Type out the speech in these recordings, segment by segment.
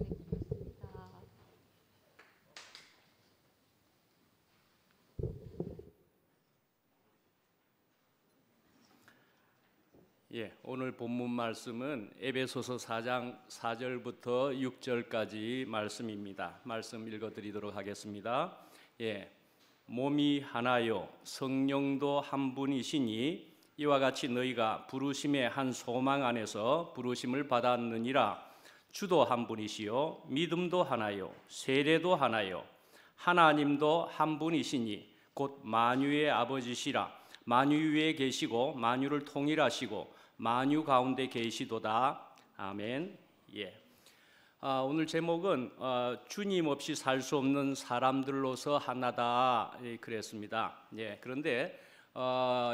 고맙습니다. 오늘 본문 말씀은 에베소서 4장 4절부터 6절까지 말씀입니다. 말씀 읽어드리도록 하겠습니다. 몸이 하나요 성령도 한 분이시니 이와 같이 너희가 부르심의 한 소망 안에서 부르심을 받았느니라. 주도 한 분이시요 믿음도 하나요 세례도 하나요 하나님도 한 분이시니 곧 만유의 아버지시라. 만유 위에 계시고 만유를 통일하시고 만유 가운데 계시도다. 아멘. 오늘 제목은 주님 없이 살 수 없는 사람들로서 하나다 그랬습니다. 그런데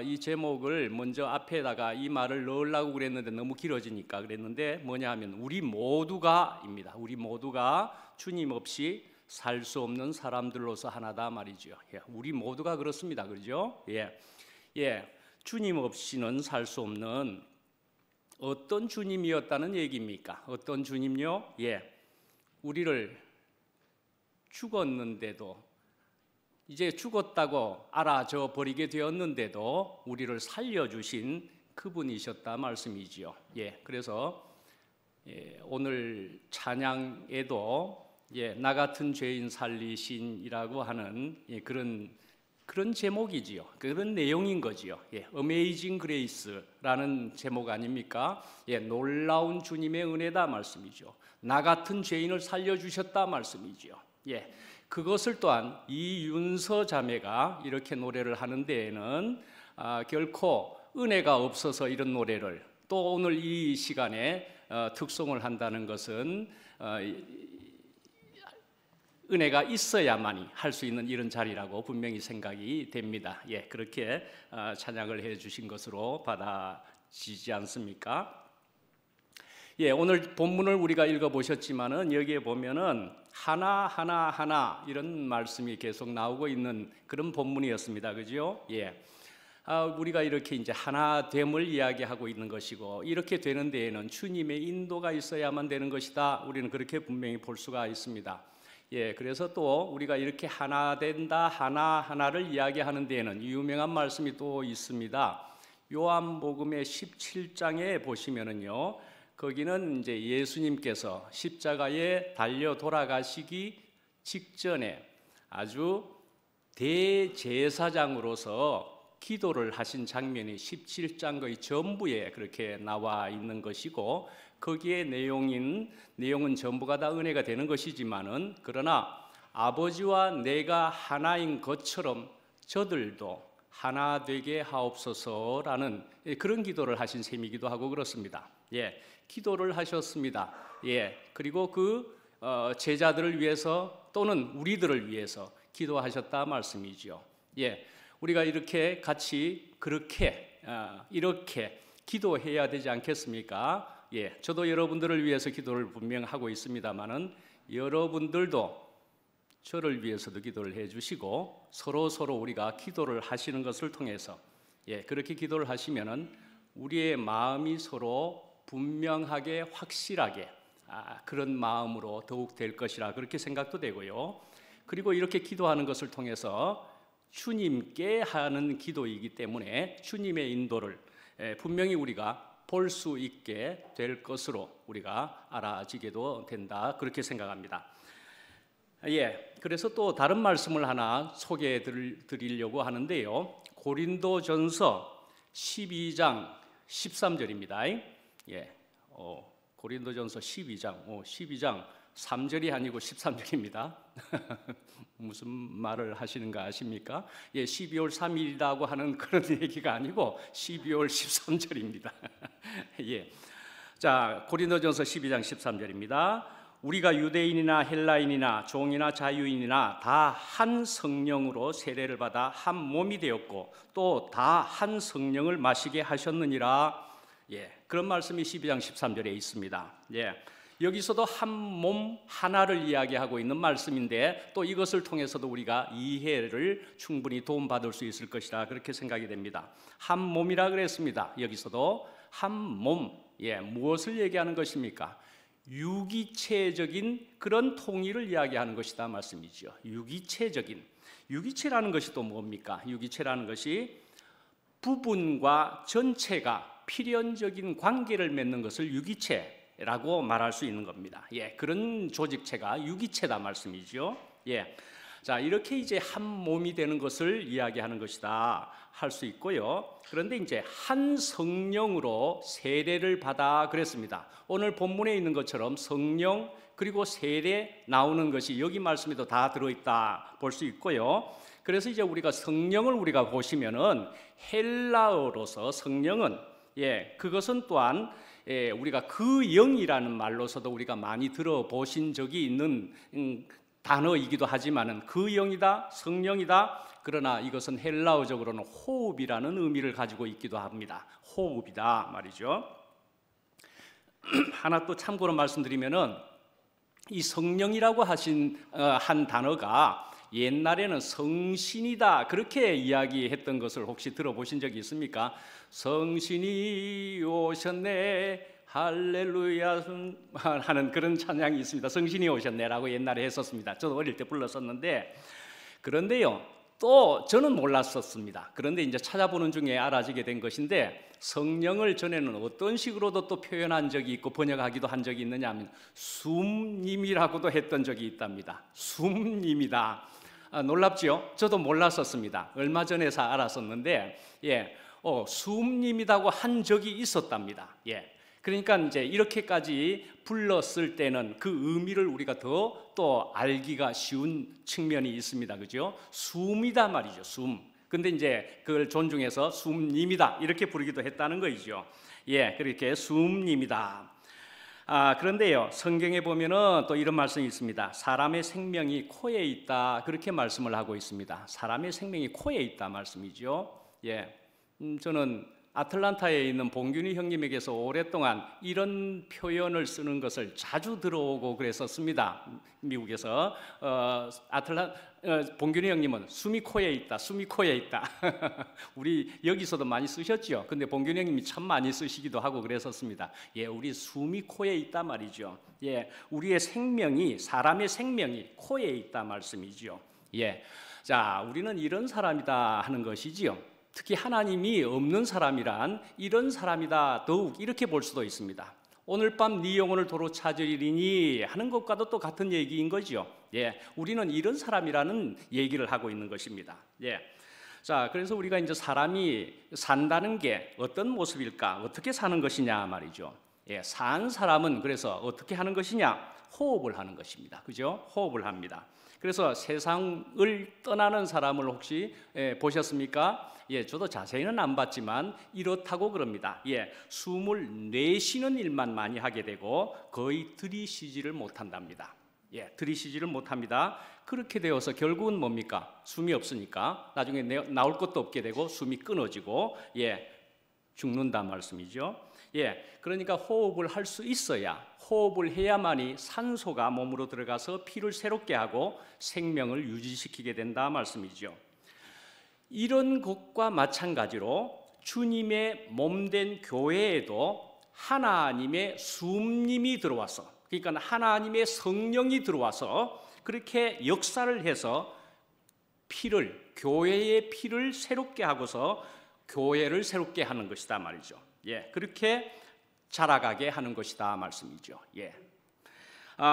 이 제목을 먼저 앞에다가 이 말을 넣으려고 그랬는데 너무 길어지니까 그랬는데 뭐냐 하면 우리 모두가입니다. 우리 모두가 주님 없이 살 수 없는 사람들로서 하나다 말이죠. 우리 모두가 그렇습니다. 그렇죠? 주님 없이는 살 수 없는 어떤 주님이었다는 얘기입니까? 어떤 주님요? 우리를 죽었는데도 이제 죽었다고 알아져 버리게 되었는데도 우리를 살려주신 그분이셨다 말씀이지요. 그래서 오늘 찬양에도 나 같은 죄인 살리신이라고 하는 그런 제목이지요. 그런 내용인 거지요. Amazing Grace라는 제목 아닙니까? 놀라운 주님의 은혜다 말씀이죠. 나 같은 죄인을 살려주셨다 말씀이죠. 그것을 또한 이윤서 자매가 이렇게 노래를 하는 데에는 결코 은혜가 없어서 이런 노래를 또 오늘 이 시간에 특송을 한다는 것은 은혜가 있어야만이 할 수 있는 이런 자리라고 분명히 생각이 됩니다. 그렇게 찬양을 해 주신 것으로 받아지지 않습니까? 오늘 본문을 우리가 읽어보셨지만은 여기에 보면은 하나 이런 말씀이 계속 나오고 있는 그런 본문이었습니다. 그죠? 우리가 이렇게 이제 하나됨을 이야기하고 있는 것이고 이렇게 되는 데에는 주님의 인도가 있어야만 되는 것이다. 우리는 그렇게 분명히 볼 수가 있습니다. 그래서 또 우리가 이렇게 하나 된다 하나를 이야기하는 데에는 유명한 말씀이 또 있습니다. 요한복음의 17장에 보시면은요, 거기는 이제 예수님께서 십자가에 달려 돌아가시기 직전에 아주 대제사장으로서 기도를 하신 장면이 17장 거의 전부에 그렇게 나와 있는 것이고 거기에 내용은 전부가 다 은혜가 되는 것이지만은 그러나 아버지와 내가 하나인 것처럼 저들도 하나 되게 하옵소서라는 그런 기도를 하신 셈이기도 하고 그렇습니다. 기도를 하셨습니다. 그리고 그 제자들을 위해서 또는 우리들을 위해서 기도하셨다 말씀이죠. 우리가 이렇게 같이 이렇게 기도해야 되지 않겠습니까? 저도 여러분들을 위해서 기도를 분명 하고 있습니다만은 여러분들도 저를 위해서도 기도를 해주시고 서로 우리가 기도를 하시는 것을 통해서 그렇게 기도를 하시면은 우리의 마음이 서로 분명하게 확실하게 그런 마음으로 더욱 될 것이라 그렇게 생각도 되고요. 그리고 이렇게 기도하는 것을 통해서 주님께 하는 기도이기 때문에 주님의 인도를 분명히 우리가 볼 수 있게 될 것으로 우리가 알아지게도 된다 그렇게 생각합니다. 그래서 또 다른 말씀을 하나 소개해 드리려고 하는데요. 고린도전서 12장 13절입니다. 고린도전서 12장 3절이 아니고 13절입니다. 무슨 말을 하시는가 아십니까? 12월 3일이라고 하는 그런 얘기가 아니고 12월 13절입니다. 자, 고린도전서 12장 13절입니다. 우리가 유대인이나 헬라인이나 종이나 자유인이나 다 한 성령으로 세례를 받아 한 몸이 되었고 또 다 한 성령을 마시게 하셨느니라. 그런 말씀이 12장 13절에 있습니다. 여기서도 한 몸 하나를 이야기하고 있는 말씀인데 또 이것을 통해서도 우리가 이해를 충분히 도움받을 수 있을 것이라 그렇게 생각이 됩니다. 한 몸이라 그랬습니다. 여기서도 한 몸, 무엇을 얘기하는 것입니까? 유기체적인 그런 통일을 이야기하는 것이다 말씀이죠. 유기체라는 것이 또 뭡니까? 유기체라는 것이 부분과 전체가 필연적인 관계를 맺는 것을 유기체라고 말할 수 있는 겁니다. 예, 그런 조직체가 유기체다 말씀이죠. 예. 자, 이렇게 이제 한 몸이 되는 것을 이야기하는 것이다 할 수 있고요. 그런데 이제 한 성령으로 세례를 받아 그랬습니다. 오늘 본문에 있는 것처럼 성령 그리고 세례 나오는 것이 여기 말씀에도 다 들어있다 볼 수 있고요. 그래서 이제 우리가 성령을 우리가 보시면은 헬라어로서 성령은 그것은 또한 우리가 그 영이라는 말로서도 우리가 많이 들어보신 적이 있는 단어이기도 하지만은 그 영이다, 성령이다. 그러나 이것은 헬라어적으로는 호흡이라는 의미를 가지고 있기도 합니다. 호흡이다 말이죠. 하나 또 참고로 말씀드리면은 이 성령이라고 한 단어가 옛날에는 성신이다 그렇게 이야기했던 것을 혹시 들어보신 적이 있습니까? 성신이 오셨네 할렐루야 하는 그런 찬양이 있습니다. 성신이 오셨네라고 옛날에 했었습니다. 저도 어릴 때 불렀었는데, 그런데요 또 저는 몰랐었습니다. 그런데 이제 찾아보는 중에 알아지게 된 것인데, 성령을 전에는 어떤 식으로도 또 표현한 적이 있고 번역하기도 한 적이 있느냐 하면 숨님이라고도 했던 적이 있답니다. 숨님이다. 놀랍지요? 저도 몰랐었습니다. 얼마 전에서 알았었는데 숨님이라고 한 적이 있었답니다. 그러니까 이제 이렇게까지 불렀을 때는 그 의미를 우리가 더 또 알기가 쉬운 측면이 있습니다. 그죠? 숨이다 말이죠. 숨. 근데 이제 그걸 존중해서 숨님이다 이렇게 부르기도 했다는 거죠. 그렇게 숨님이다. 그런데요 성경에 보면은 또 이런 말씀이 있습니다. 사람의 생명이 코에 있다 그렇게 말씀을 하고 있습니다. 사람의 생명이 코에 있다 말씀이죠. 저는 아틀란타에 있는 봉균이 형님에게서 오랫동안 이런 표현을 쓰는 것을 자주 들어오고 그랬었습니다. 미국에서 봉균이 형님은 숨이 코에 있다, 숨이 코에 있다. 우리 여기서도 많이 쓰셨죠. 근데 봉균이 형님이 참 많이 쓰시기도 하고 그랬었습니다. 우리 숨이 코에 있다 말이죠. 우리의 생명이, 사람의 생명이 코에 있다 말씀이죠. 자, 우리는 이런 사람이다 하는 것이지요. 특히 하나님이 없는 사람이란 이런 사람이다 더욱 이렇게 볼 수도 있습니다. 오늘 밤 네 영혼을 도로 찾으리니 하는 것과도 또 같은 얘기인 거죠. 우리는 이런 사람이라는 얘기를 하고 있는 것입니다. 자, 그래서 우리가 이제 사람이 산다는 게 어떤 모습일까? 어떻게 사는 것이냐 말이죠. 산 사람은 그래서 어떻게 하는 것이냐? 호흡을 하는 것입니다. 그죠? 호흡을 합니다. 그래서 세상을 떠나는 사람을 혹시 보셨습니까? 저도 자세히는 안 봤지만 이렇다고 그럽니다. 숨을 내쉬는 일만 많이 하게 되고 거의 들이쉬지를 못한답니다. 들이쉬지를 못합니다. 그렇게 되어서 결국은 뭡니까? 숨이 없으니까 나중에 나올 것도 없게 되고 숨이 끊어지고 죽는다 말씀이죠. 그러니까 호흡을 할 수 있어야, 호흡을 해야만이 산소가 몸으로 들어가서 피를 새롭게 하고 생명을 유지시키게 된다 말씀이죠. 이런 것과 마찬가지로 주님의 몸된 교회에도 하나님의 숨님이 들어와서, 그러니까 하나님의 성령이 들어와서 그렇게 역사를 해서 교회의 피를 새롭게 하고서 교회를 새롭게 하는 것이다 말이죠. 그렇게 자라가게 하는 것이다 말씀이죠.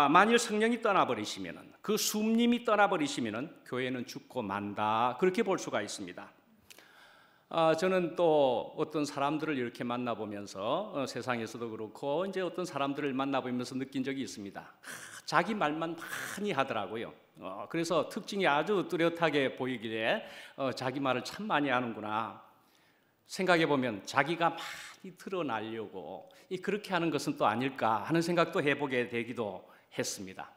만일 성령이 떠나버리시면은, 그 숨님이 떠나버리시면은 교회는 죽고 만다 그렇게 볼 수가 있습니다. 저는 또 어떤 사람들을 이렇게 만나보면서 세상에서도 그렇고 이제 어떤 사람들을 만나보면서 느낀 적이 있습니다. 자기 말만 많이 하더라고요. 그래서 특징이 아주 뚜렷하게 보이길래 자기 말을 참 많이 하는구나. 생각해 보면 자기가 많이 드러나려고 그렇게 하는 것은 또 아닐까 하는 생각도 해보게 되기도 했습니다.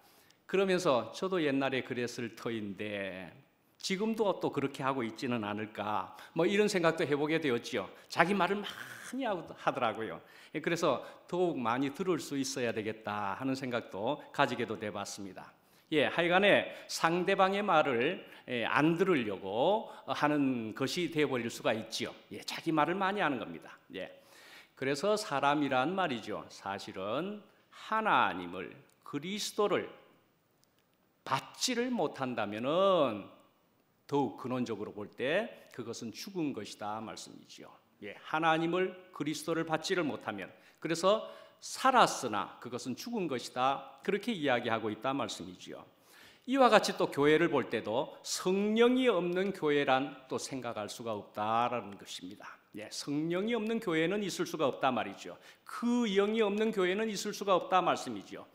그러면서 저도 옛날에 그랬을 터인데 지금도 또 그렇게 하고 있지는 않을까 이런 생각도 해보게 되었죠. 자기 말을 많이 하더라고요. 그래서 더욱 많이 들을 수 있어야 되겠다 하는 생각도 가지게도 돼봤습니다. 하여간에 상대방의 말을 안 들으려고 하는 것이 되어버릴 수가 있지요. 자기 말을 많이 하는 겁니다. 그래서 사람이란 말이죠. 사실은 하나님을, 그리스도를 받지를 못한다면은 더욱 근원적으로 볼 때 그것은 죽은 것이다 말씀이지요. 예, 하나님을, 그리스도를 받지를 못하면, 그래서 살았으나 그것은 죽은 것이다, 그렇게 이야기하고 있다 말씀이지요. 이와 같이 또 교회를 볼 때도 성령이 없는 교회란 또 생각할 수가 없다라는 것입니다. 예, 성령이 없는 교회는 있을 수가 없다 말이죠. 그 영이 없는 교회는 있을 수가 없다 말씀이죠.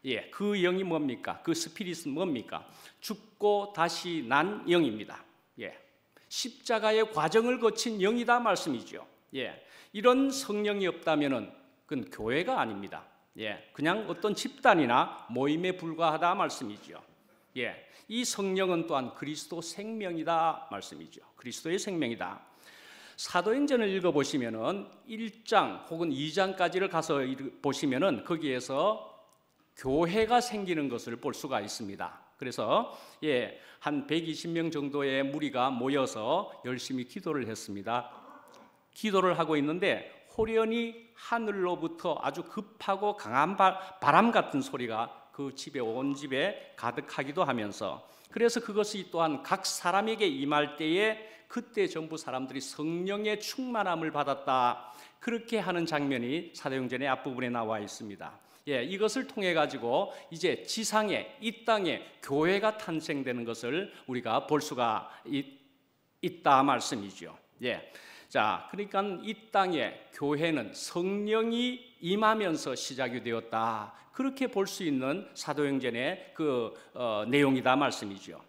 예, 그 영이 뭡니까? 그 스피릿은 뭡니까? 죽고 다시 난 영입니다. 예, 십자가의 과정을 거친 영이다 말씀이죠. 예, 이런 성령이 없다면은 그건 교회가 아닙니다. 예, 그냥 어떤 집단이나 모임에 불과하다 말씀이죠. 예, 이 성령은 또한 그리스도 생명이다 말씀이죠. 그리스도의 생명이다. 사도행전을 읽어보시면은 1장 혹은 2장까지를 가서 보시면은 거기에서 교회가 생기는 것을 볼 수가 있습니다. 그래서 예, 한 120명 정도의 무리가 모여서 열심히 기도를 했습니다. 기도를 하고 있는데 호련히 하늘로부터 아주 급하고 강한 바람 같은 소리가 그 집에, 온 집에 가득하기도 하면서, 그래서 그것이 또한 각 사람에게 임할 때에 그때 전부 사람들이 성령의 충만함을 받았다, 그렇게 하는 장면이 사도행전의 앞부분에 나와 있습니다. 예, 이것을 통해 가지고 이제 지상에, 이 땅에 교회가 탄생되는 것을 우리가 볼 수가 있다 말씀이죠. 예. 자, 그러니까 이 땅에 교회는 성령이 임하면서 시작이 되었다, 그렇게 볼 수 있는 사도행전의 그 내용이다 말씀이죠.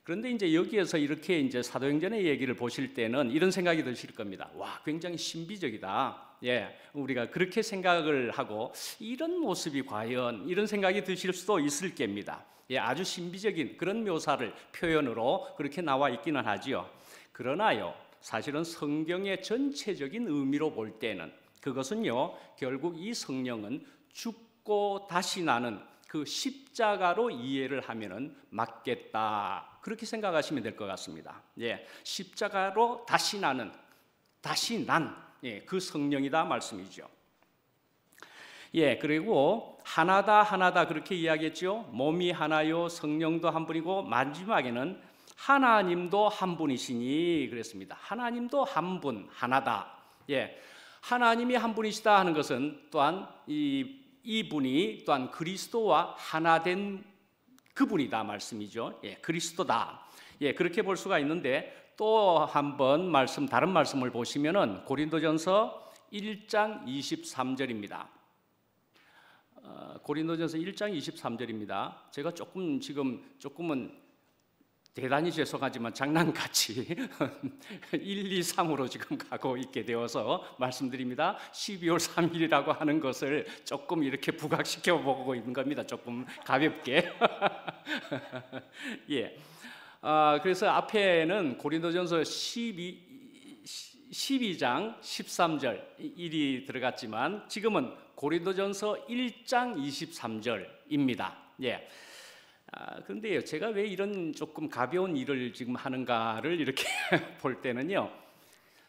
그런데 이제 여기에서 이렇게 이제 사도행전의 얘기를 보실 때는 이런 생각이 드실 겁니다. 와, 굉장히 신비적이다. 예, 우리가 그렇게 생각을 하고 이런 모습이 과연, 이런 생각이 드실 수도 있을 겁니다. 예, 아주 신비적인 그런 묘사를 표현으로 그렇게 나와 있기는 하지요. 그러나요, 사실은 성경의 전체적인 의미로 볼 때는 그것은요, 결국 이 성령은 죽고 다시 나는 그 십자가로 이해를 하면은 맞겠다, 그렇게 생각하시면 될 것 같습니다. 예, 십자가로 다시 나는, 다시 난, 예, 그 성령이다 말씀이죠. 예, 그리고 하나다 하나다 그렇게 이야기했죠. 몸이 하나요, 성령도 한 분이고, 마지막에는 하나님도 한 분이시니 그랬습니다. 하나님도 한 분, 하나다. 예, 하나님이 한 분이시다 하는 것은 또한 이분이 또한 그리스도와 하나 된 그분이다 말씀이죠. 예, 그리스도다. 예, 그렇게 볼 수가 있는데, 또 한 번 다른 말씀을 보시면은 고린도전서 1장 23절입니다. 고린도전서 1장 23절입니다. 제가 조금은 대단히 죄송하지만 장난같이 1, 2, 3으로 지금 가고 있게 되어서 말씀드립니다. 12월 3일이라고 하는 것을 조금 이렇게 부각시켜 보고 있는 겁니다. 조금 가볍게. 예. 그래서 앞에는 고린도전서 12장 13절 일이 들어갔지만 지금은 고린도전서 1장 23절입니다. 예. 그런데요, 제가 왜 이런 조금 가벼운 일을 지금 하는가를 이렇게 볼 때는요,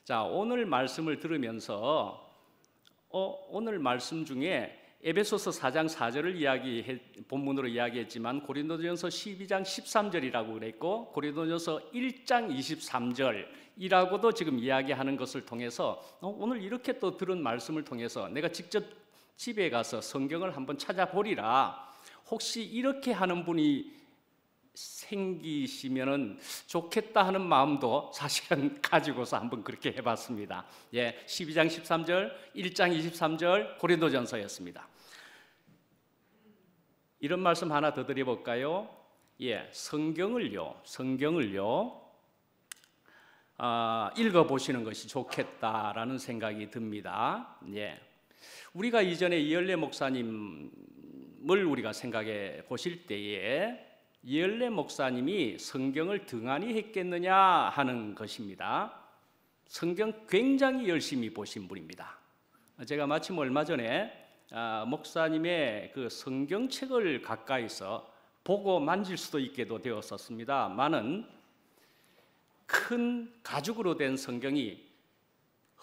자, 오늘 말씀을 들으면서 오늘 말씀 중에 에베소서 4장 4절을 본문으로 이야기했지만 고린도전서 12장 13절이라고 그랬고 고린도전서 1장 23절이라고도 지금 이야기하는 것을 통해서 오늘 이렇게 또 들은 말씀을 통해서 내가 직접 집에 가서 성경을 한번 찾아보리라, 혹시 이렇게 하는 분이 생기시면은 좋겠다 하는 마음도 사실은 가지고서 한번 그렇게 해봤습니다. 예, 12장 13절, 1장 23절 고린도전서였습니다. 이런 말씀 하나 더 드려볼까요? 예, 성경을요 읽어보시는 것이 좋겠다라는 생각이 듭니다. 예, 우리가 이전에 이열래 목사님을 우리가 생각해 보실 때에 이열래 목사님이 성경을 등한히 했겠느냐 하는 것입니다. 성경 굉장히 열심히 보신 분입니다. 제가 마침 얼마 전에 목사님의 그 성경책을 가까이서 보고 만질 수도 있게도 되었었습니다만은 큰 가죽으로 된 성경이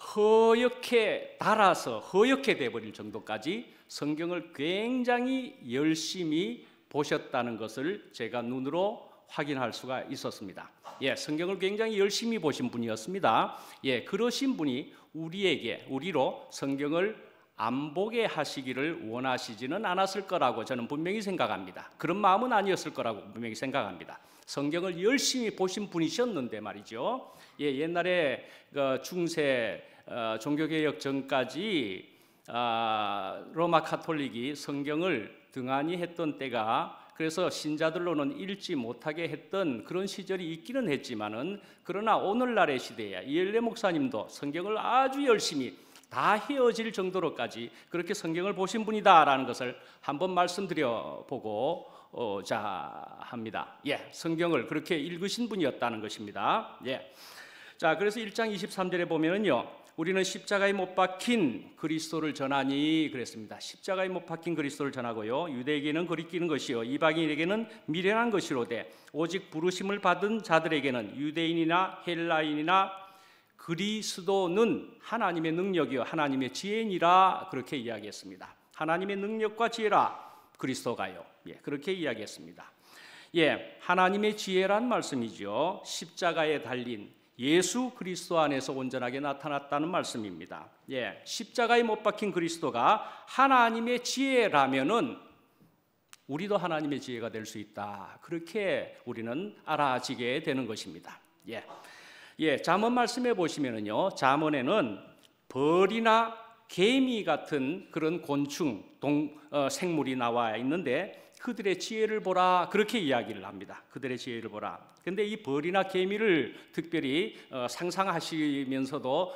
허옇게 달아서 허옇게 돼버릴 정도까지 성경을 굉장히 열심히 보셨다는 것을 제가 눈으로 확인할 수가 있었습니다. 성경을 굉장히 열심히 보신 분이었습니다. 그러신 분이 우리로 성경을 안 보게 하시기를 원하시지는 않았을 거라고 저는 분명히 생각합니다. 그런 마음은 아니었을 거라고 분명히 생각합니다. 성경을 열심히 보신 분이셨는데 말이죠. 옛날에 중세 종교개혁 전까지 로마 카톨릭이 성경을 등한히 했던 때가, 그래서 신자들로는 읽지 못하게 했던 그런 시절이 있기는 했지만은, 그러나 오늘날의 시대에 이엘레 목사님도 성경을 아주 열심히 다 헤어질 정도로까지 그렇게 성경을 보신 분이다라는 것을 한번 말씀드려 보고 합니다. 성경을 그렇게 읽으신 분이었다는 것입니다. 자, 그래서 1장 23절에 보면은요, 우리는 십자가에 못 박힌 그리스도를 전하니 그랬습니다. 십자가에 못 박힌 그리스도를 전하고요, 유대에게는 거리끼는 것이요 이방인에게는 미련한 것이로되 오직 부르심을 받은 자들에게는 유대인이나 헬라인이나 그리스도는 하나님의 능력이요 하나님의 지혜니라, 그렇게 이야기했습니다. 하나님의 능력과 지혜라 그리스도가요. 그렇게 이야기했습니다. 하나님의 지혜란 말씀이죠. 십자가에 달린 예수 그리스도 안에서 온전하게 나타났다는 말씀입니다. 십자가에 못 박힌 그리스도가 하나님의 지혜라면은 우리도 하나님의 지혜가 될 수 있다, 그렇게 우리는 알아지게 되는 것입니다. 잠언 말씀해 보시면은요, 잠언에는 벌이나 개미 같은 그런 곤충, 생물이 나와 있는데 그들의 지혜를 보라, 그렇게 이야기를 합니다. 그들의 지혜를 보라. 근데 이 벌이나 개미를 특별히 상상하시면서도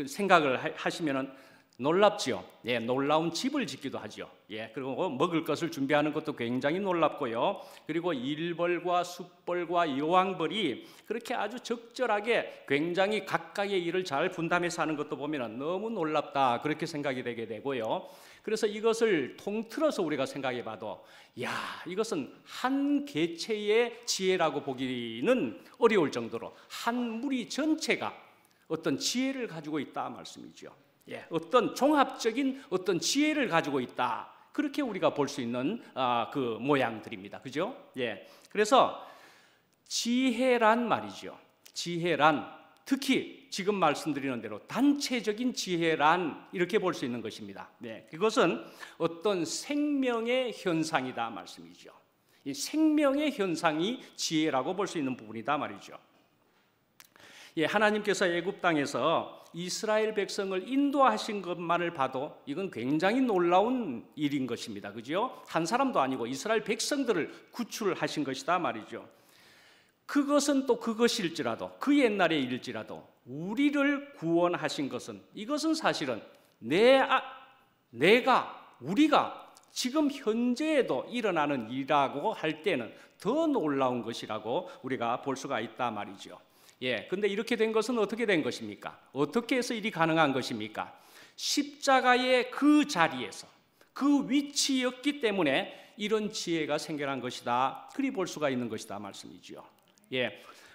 생각을 하시면은 놀랍지요. 놀라운 집을 짓기도 하죠. 그리고 먹을 것을 준비하는 것도 굉장히 놀랍고요. 그리고 일벌과 숫벌과 여왕벌이 그렇게 아주 적절하게 굉장히 각각의 일을 잘 분담해서 하는 것도 보면 너무 놀랍다, 그렇게 생각이 되게 되고요. 그래서 이것을 통틀어서 우리가 생각해 봐도 이것은 한 개체의 지혜라고 보기는 어려울 정도로 한 무리 전체가 어떤 지혜를 가지고 있다 말씀이죠. 어떤 종합적인 어떤 지혜를 가지고 있다, 그렇게 우리가 볼 수 있는 그 모양들입니다. 그죠? 그래서 지혜란 말이죠. 지혜란 특히 지금 말씀드리는 대로 단체적인 지혜란 이렇게 볼 수 있는 것입니다. 그것은 어떤 생명의 현상이다 말씀이죠. 이 생명의 현상이 지혜라고 볼 수 있는 부분이다 말이죠. 하나님께서 애굽 땅에서 이스라엘 백성을 인도하신 것만을 봐도 이건 굉장히 놀라운 일인 것입니다. 그죠? 한 사람도 아니고 이스라엘 백성들을 구출하신 것이다 말이죠. 그것은 또 그것일지라도, 그 옛날의 일일지라도 우리를 구원하신 것은, 이것은 사실은 우리가 지금 현재에도 일어나는 일이라고 할 때는 더 놀라운 것이라고 우리가 볼 수가 있다 말이죠. 근데 이렇게 된 것은 어떻게 된 것입니까? 어떻게 해서 일이 가능한 것입니까? 십자가의 그 자리에서, 그 위치였기 때문에 이런 지혜가 생겨난 것이다, 그리 볼 수가 있는 것이다 말씀이죠.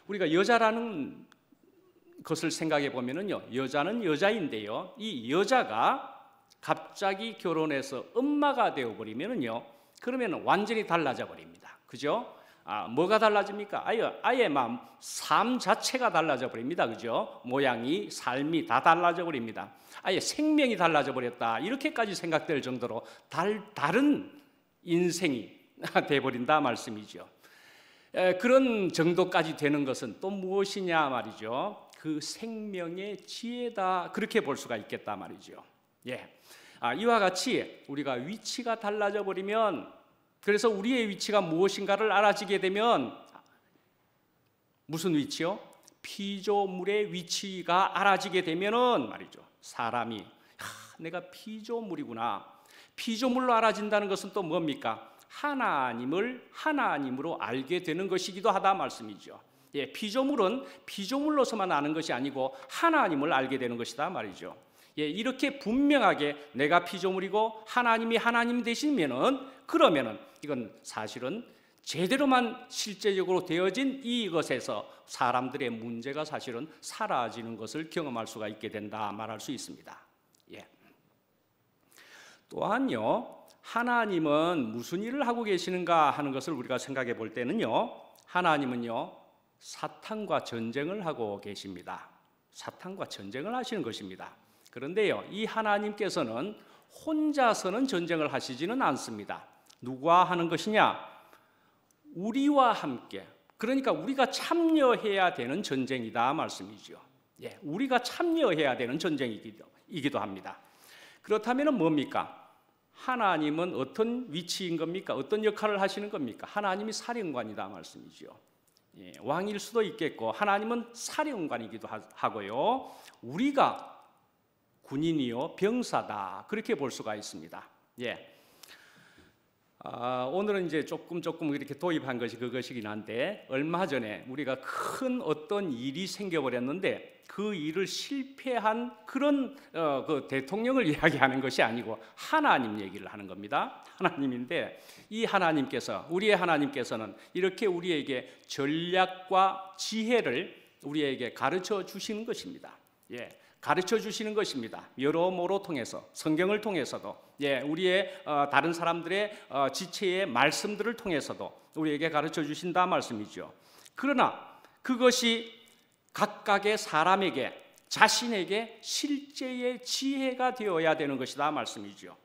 우리가 여자라는 것을 생각해 보면은요, 여자는 여자인데요, 이 여자가 갑자기 결혼해서 엄마가 되어 버리면은요, 그러면 완전히 달라져 버립니다. 그죠? 뭐가 달라집니까? 아예 삶 자체가 달라져 버립니다. 그죠? 모양이, 삶이 다 달라져 버립니다. 아예 생명이 달라져 버렸다, 이렇게까지 생각될 정도로 다른 인생이 돼버린다 말씀이죠. 그런 정도까지 되는 것은 또 무엇이냐 말이죠. 그 생명의 지혜다, 그렇게 볼 수가 있겠다 말이죠. 이와 같이 우리가 위치가 달라져 버리면, 그래서 우리의 위치가 무엇인가를 알아지게 되면, 무슨 위치요? 피조물의 위치가 알아지게 되면은 말이죠, 사람이 내가 피조물이구나. 피조물로 알아진다는 것은 또 뭡니까? 하나님을 하나님으로 알게 되는 것이기도 하다 말씀이죠. 피조물은 피조물로서만 아는 것이 아니고 하나님을 알게 되는 것이다 말이죠. 이렇게 분명하게 내가 피조물이고 하나님이 하나님 되시면은, 그러면은 이건 사실은 제대로만 실제적으로 되어진 이것에서 사람들의 문제가 사실은 사라지는 것을 경험할 수가 있게 된다 말할 수 있습니다. 예. 또한요, 하나님은 무슨 일을 하고 계시는가 하는 것을 우리가 생각해 볼 때는요, 하나님은요 사탄과 전쟁을 하고 계십니다. 사탄과 전쟁을 하시는 것입니다. 그런데요, 이 하나님께서는 혼자서는 전쟁을 하시지는 않습니다. 누구와 하는 것이냐? 우리와 함께, 그러니까 우리가 참여해야 되는 전쟁이다 말씀이죠. 예, 우리가 참여해야 되는 전쟁이기도 합니다. 그렇다면 뭡니까? 하나님은 어떤 위치인 겁니까? 어떤 역할을 하시는 겁니까? 하나님이 사령관이다 말씀이죠. 예, 왕일 수도 있겠고 하나님은 사령관이기도 하고요, 우리가 군인이요 병사다, 그렇게 볼 수가 있습니다. 예. 오늘은 이제 조금 이렇게 도입한 것이 그것이긴 한데, 얼마 전에 우리가 큰 어떤 일이 생겨버렸는데 그 일을 실패한 그런 그 대통령을 이야기하는 것이 아니고 하나님 얘기를 하는 겁니다. 하나님인데, 이 하나님께서, 우리의 하나님께서는 이렇게 우리에게 전략과 지혜를 우리에게 가르쳐 주시는 것입니다. 예. 가르쳐 주시는 것입니다. 여러모로 통해서, 성경을 통해서도, 예, 우리의 다른 사람들의 지체의 말씀들을 통해서도 우리에게 가르쳐 주신다 말씀이죠. 그러나 그것이 각각의 사람에게, 자신에게 실제의 지혜가 되어야 되는 것이다 말씀이죠.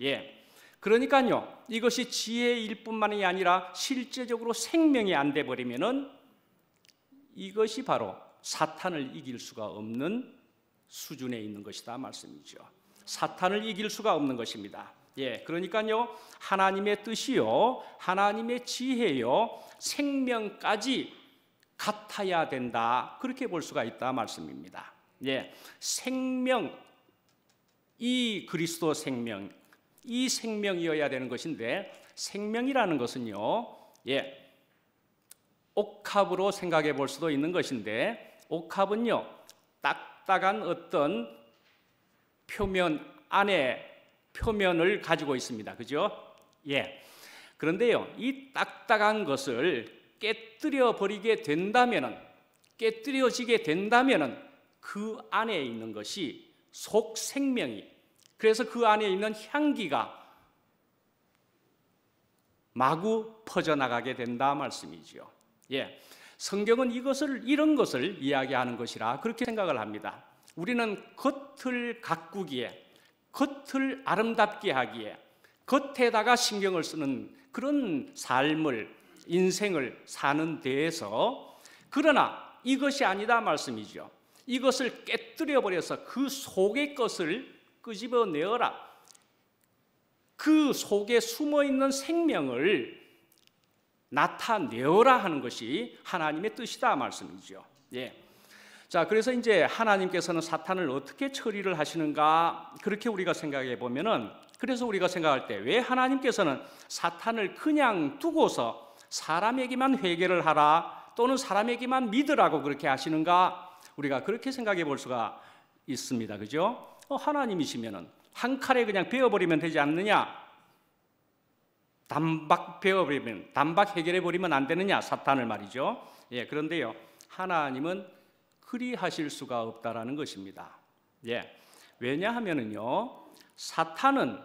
예. 그러니까요, 이것이 지혜일 뿐만이 아니라 실제적으로 생명이 안 돼 버리면은 이것이 바로 사탄을 이길 수가 없는 수준에 있는 것이다 말씀이죠. 사탄을 이길 수가 없는 것입니다. 예, 그러니까요, 하나님의 뜻이요, 하나님의 지혜요, 생명까지 같아야 된다, 그렇게 볼 수가 있다 말씀입니다. 예, 생명, 이 그리스도 생명, 이 생명이어야 되는 것인데, 생명이라는 것은요, 예, 옥합으로 생각해 볼 수도 있는 것인데, 옥합은요 딱딱한 어떤 표면 안에 표면을 가지고 있습니다. 그죠? 예. 그런데요, 이 딱딱한 것을 깨뜨려 버리게 된다면은, 깨뜨려지게 된다면은 그 안에 있는 것이 속 생명이, 그래서 그 안에 있는 향기가 마구 퍼져나가게 된다 말씀이죠. 예. 성경은 이런 것을 이야기하는 것이라 그렇게 생각을 합니다. 우리는 겉을 가꾸기에, 겉을 아름답게 하기에, 겉에다가 신경을 쓰는 그런 삶을, 인생을 사는 데에서, 그러나 이것이 아니다 말씀이죠. 이것을 깨뜨려 버려서 그 속의 것을 끄집어내어라. 그 속에 숨어 있는 생명을 나타내어라 하는 것이 하나님의 뜻이다 말씀이죠. 예. 자, 그래서 이제 하나님께서는 사탄을 어떻게 처리를 하시는가, 그렇게 우리가 생각해 보면은, 그래서 우리가 생각할 때 왜 하나님께서는 사탄을 그냥 두고서 사람에게만 회개를 하라, 또는 사람에게만 믿으라고 그렇게 하시는가, 우리가 그렇게 생각해 볼 수가 있습니다. 그죠? 하나님이시면은 한 칼에 그냥 베어버리면 되지 않느냐? 단박 베어버리면, 단박 해결해 버리면 안 되느냐, 사탄을 말이죠. 예, 그런데요, 하나님은 그리 하실 수가 없다라는 것입니다. 예, 왜냐하면은요, 사탄은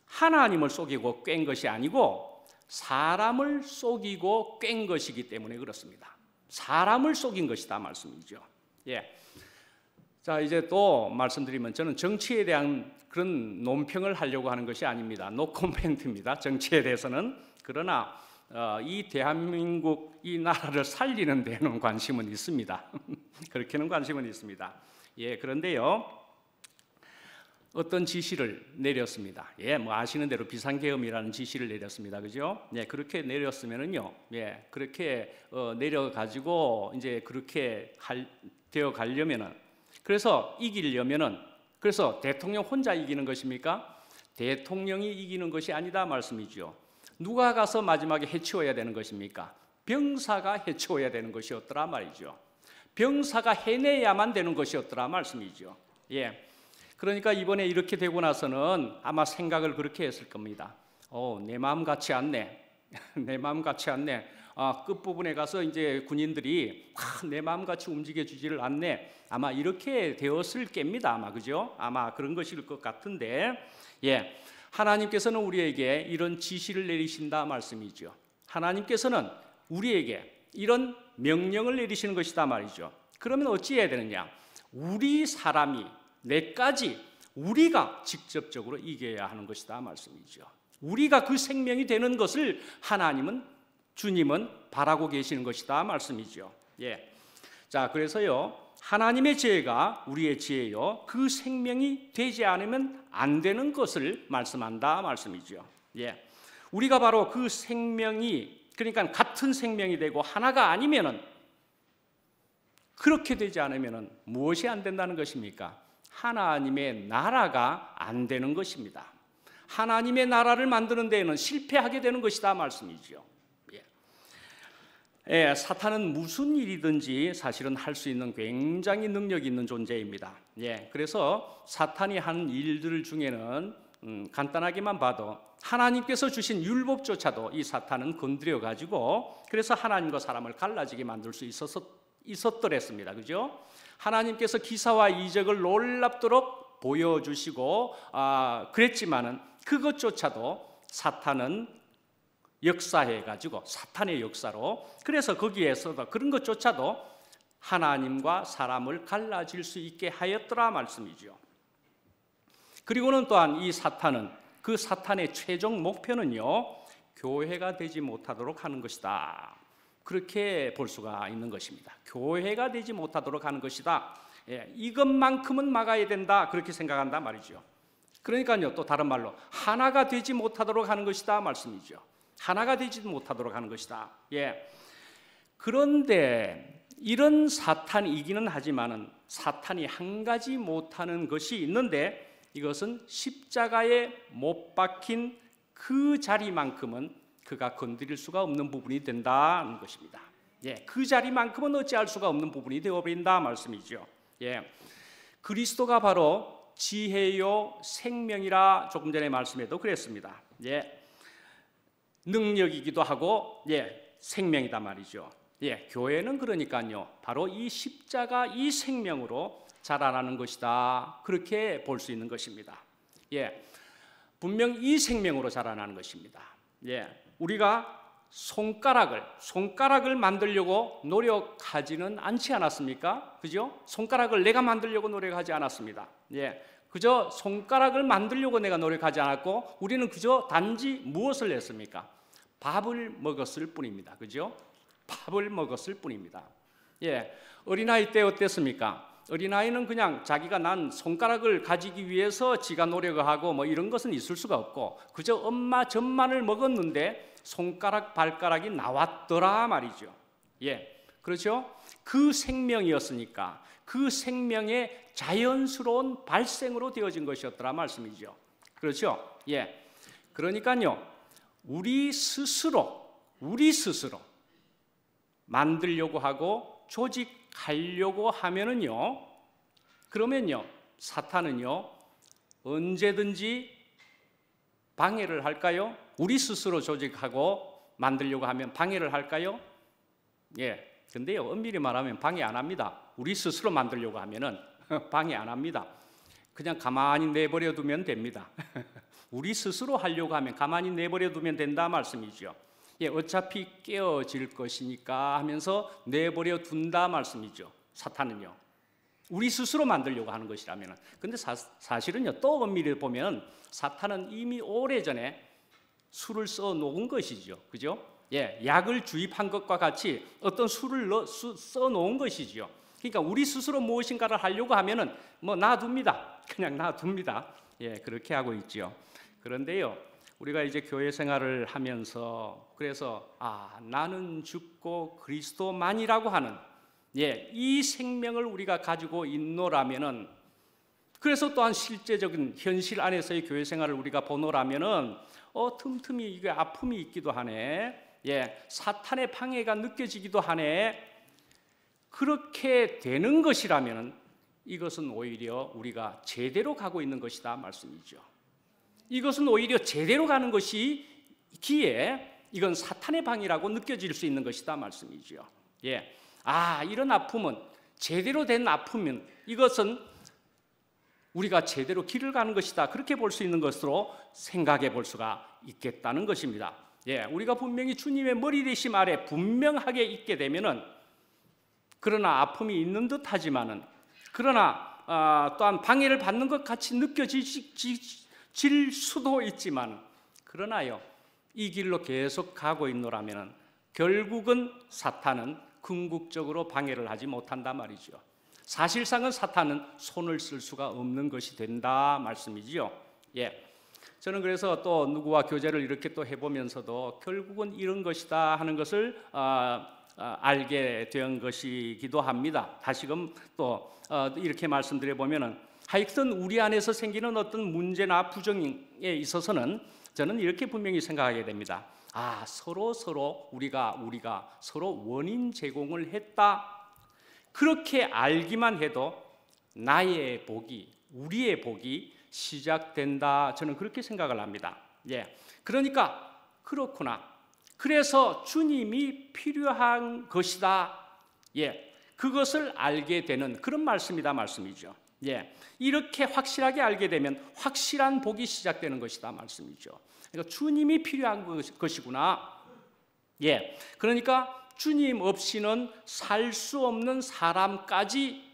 하나님을 속이고 꽹 것이 아니고 사람을 속이고 꽹 것이기 때문에 그렇습니다. 사람을 속인 것이다 말씀이죠. 예. 자, 이제 또 말씀드리면, 저는 정치에 대한 그런 논평을 하려고 하는 것이 아닙니다. 노 코멘트입니다. 정치에 대해서는. 그러나 이 대한민국, 이 나라를 살리는 데는 관심은 있습니다. 그렇게는 관심은 있습니다. 예, 그런데요, 어떤 지시를 내렸습니다. 예, 뭐 아시는 대로 비상계엄이라는 지시를 내렸습니다. 그죠? 예, 그렇게 내렸으면은요, 예, 그렇게 내려가지고 이제 그렇게 되어 가려면은, 그래서 이기려면은, 그래서 대통령 혼자 이기는 것입니까? 대통령이 이기는 것이 아니다 말씀이죠. 누가 가서 마지막에 해치워야 되는 것입니까? 병사가 해치워야 되는 것이었더라 말이죠. 병사가 해내야만 되는 것이었더라 말씀이죠. 예. 그러니까 이번에 이렇게 되고 나서는 아마 생각을 그렇게 했을 겁니다. 내 마음 같지 않네. 내 마음 같지 않네. 끝부분에 가서 이제 군인들이 내 마음 같이 움직여주지를 않네. 아마 이렇게 되었을 겁니다. 아마 그죠? 아마 그런 것일 것 같은데, 예, 하나님께서는 우리에게 이런 지시를 내리신다 말씀이죠. 하나님께서는 우리에게 이런 명령을 내리시는 것이다 말이죠. 그러면 어찌해야 되느냐? 우리 사람이 내까지 우리가 직접적으로 이겨야 하는 것이다 말씀이죠. 우리가 그 생명이 되는 것을 주님은 바라고 계시는 것이다 말씀이죠. 예. 자, 그래서요, 하나님의 지혜가 우리의 지혜요, 그 생명이 되지 않으면 안 되는 것을 말씀한다 말씀이죠. 예. 우리가 바로 그 생명이, 그러니까 같은 생명이 되고 하나가 아니면은, 그렇게 되지 않으면은 무엇이 안 된다는 것입니까? 하나님의 나라가 안 되는 것입니다. 하나님의 나라를 만드는 데에는 실패하게 되는 것이다 말씀이죠. 예, 사탄은 무슨 일이든지 사실은 할 수 있는 굉장히 능력 있는 존재입니다. 예, 그래서 사탄이 한 일들 중에는 간단하게만 봐도 하나님께서 주신 율법조차도 이 사탄은 건드려 가지고 그래서 하나님과 사람을 갈라지게 만들 수 있었더랬습니다. 그죠? 하나님께서 기사와 이적을 놀랍도록 보여주시고 그랬지만은 그것조차도 사탄은 역사해가지고 사탄의 역사로, 그래서 거기에서도 그런 것조차도 하나님과 사람을 갈라질 수 있게 하였더라 말씀이죠. 그리고는 또한 이 사탄은, 그 사탄의 최종 목표는요, 교회가 되지 못하도록 하는 것이다. 그렇게 볼 수가 있는 것입니다. 교회가 되지 못하도록 하는 것이다. 예, 이것만큼은 막아야 된다. 그렇게 생각한단 말이죠. 그러니까요, 또 다른 말로 하나가 되지 못하도록 하는 것이다 말씀이죠. 하나가 되지 못하도록 하는 것이다. 예. 그런데 이런 사탄이기는 하지만은 사탄이 한 가지 못하는 것이 있는데, 이것은 십자가에 못 박힌 그 자리만큼은 그가 건드릴 수가 없는 부분이 된다는 것입니다. 예. 그 자리만큼은 어찌할 수가 없는 부분이 되어버린다 말씀이죠. 예. 그리스도가 바로 지혜요 생명이라 조금 전에 말씀에도 그랬습니다. 예. 능력이기도 하고, 예, 생명이다 말이죠. 예, 교회는 그러니까요, 바로 이 십자가 이 생명으로 자라나는 것이다. 그렇게 볼 수 있는 것입니다. 예, 분명 이 생명으로 자라나는 것입니다. 예, 우리가 손가락을 만들려고 노력하지는 않지 않았습니까? 그죠? 손가락을 내가 만들려고 노력하지 않았습니다. 예, 그저 손가락을 만들려고 내가 노력하지 않았고, 우리는 그저 단지 무엇을 했습니까? 밥을 먹었을 뿐입니다. 그죠? 밥을 먹었을 뿐입니다. 예, 어린아이 때 어땠습니까? 어린아이는 그냥 자기가 난 손가락을 가지기 위해서 지가 노력을 하고 뭐 이런 것은 있을 수가 없고, 그저 엄마 젖만을 먹었는데 손가락 발가락이 나왔더라 말이죠. 예, 그렇죠? 그 생명이었으니까 그 생명의 자연스러운 발생으로 되어진 것이었더라 말씀이죠. 그렇죠? 예, 그러니까요, 우리 스스로 만들려고 하고 조직하려고 하면은요, 그러면요, 사탄은요, 언제든지 방해를 할까요? 우리 스스로 조직하고 만들려고 하면 방해를 할까요? 예, 근데요, 엄밀히 말하면 방해 안 합니다. 우리 스스로 만들려고 하면은 방해 안 합니다. 그냥 가만히 내버려 두면 됩니다. 우리 스스로 하려고 하면 가만히 내버려 두면 된다 말씀이죠. 예, 어차피 깨어질 것이니까 하면서 내버려 둔다 말씀이죠. 사탄은요, 우리 스스로 만들려고 하는 것이라면. 근데 사실은요, 또 엄밀히 보면 사탄은 이미 오래전에 술을 써 놓은 것이죠. 그죠? 예, 약을 주입한 것과 같이 어떤 술을 써 놓은 것이죠. 그러니까 우리 스스로 무엇인가를 하려고 하면은 뭐 놔둡니다. 그냥 놔둡니다. 예, 그렇게 하고 있죠. 그런데요, 우리가 이제 교회 생활을 하면서 그래서 나는 죽고 그리스도만이라고 하는, 예, 이 생명을 우리가 가지고 있노라면은, 그래서 또한 실제적인 현실 안에서의 교회 생활을 우리가 보노라면은 틈틈이 이게 아픔이 있기도 하네. 예, 사탄의 방해가 느껴지기도 하네. 그렇게 되는 것이라면은 이것은 오히려 우리가 제대로 가고 있는 것이다 말씀이죠. 이것은 오히려 제대로 가는 것이기에 이건 사탄의 방이라고 느껴질 수 있는 것이다 말씀이죠. 예, 이런 아픔은 제대로 된 아픔은 이것은 우리가 제대로 길을 가는 것이다, 그렇게 볼 수 있는 것으로 생각해 볼 수가 있겠다는 것입니다. 예, 우리가 분명히 주님의 머리 되심 아래 분명하게 있게 되면은, 그러나 아픔이 있는 듯하지만은, 그러나 또한 방해를 받는 것 같이 느껴질 수도 있지만, 그러나요, 이 길로 계속 가고 있노라면은 결국은 사탄은 궁극적으로 방해를 하지 못한다 말이죠. 사실상은 사탄은 손을 쓸 수가 없는 것이 된다 말씀이지요. 예, 저는 그래서 또 누구와 교제를 이렇게 또 해보면서도 결국은 이런 것이다 하는 것을 알게 된 것이기도 합니다. 다시금 또 이렇게 말씀드려 보면은, 하여튼 우리 안에서 생기는 어떤 문제나 부정에 있어서는 저는 이렇게 분명히 생각하게 됩니다. 서로 우리가 서로 원인 제공을 했다, 그렇게 알기만 해도 나의 복이, 우리의 복이 시작된다, 저는 그렇게 생각을 합니다. 예, 그러니까 그렇구나, 그래서 주님이 필요한 것이다, 예, 그것을 알게 되는 그런 말씀이다 말씀이죠. 예, 이렇게 확실하게 알게 되면 확실한 복이 시작되는 것이다 말씀이죠. 그러니까 주님이 필요한 것이구나. 예, 그러니까 주님 없이는 살 수 없는 사람까지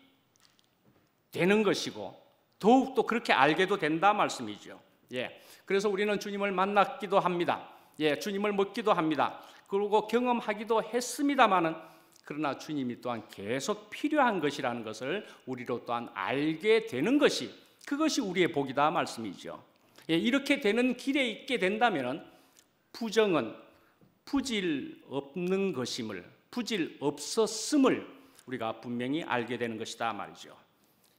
되는 것이고, 더욱 또 그렇게 알게도 된다 말씀이죠. 예, 그래서 우리는 주님을 만났기도 합니다. 예, 주님을 먹기도 합니다. 그리고 경험하기도 했습니다마는, 그러나 주님이 또한 계속 필요한 것이라는 것을 우리로 또한 알게 되는 것이, 그것이 우리의 복이다 말씀이죠. 예, 이렇게 되는 길에 있게 된다면 부정은 부질 없는 것임을, 부질 없었음을 우리가 분명히 알게 되는 것이다 말이죠.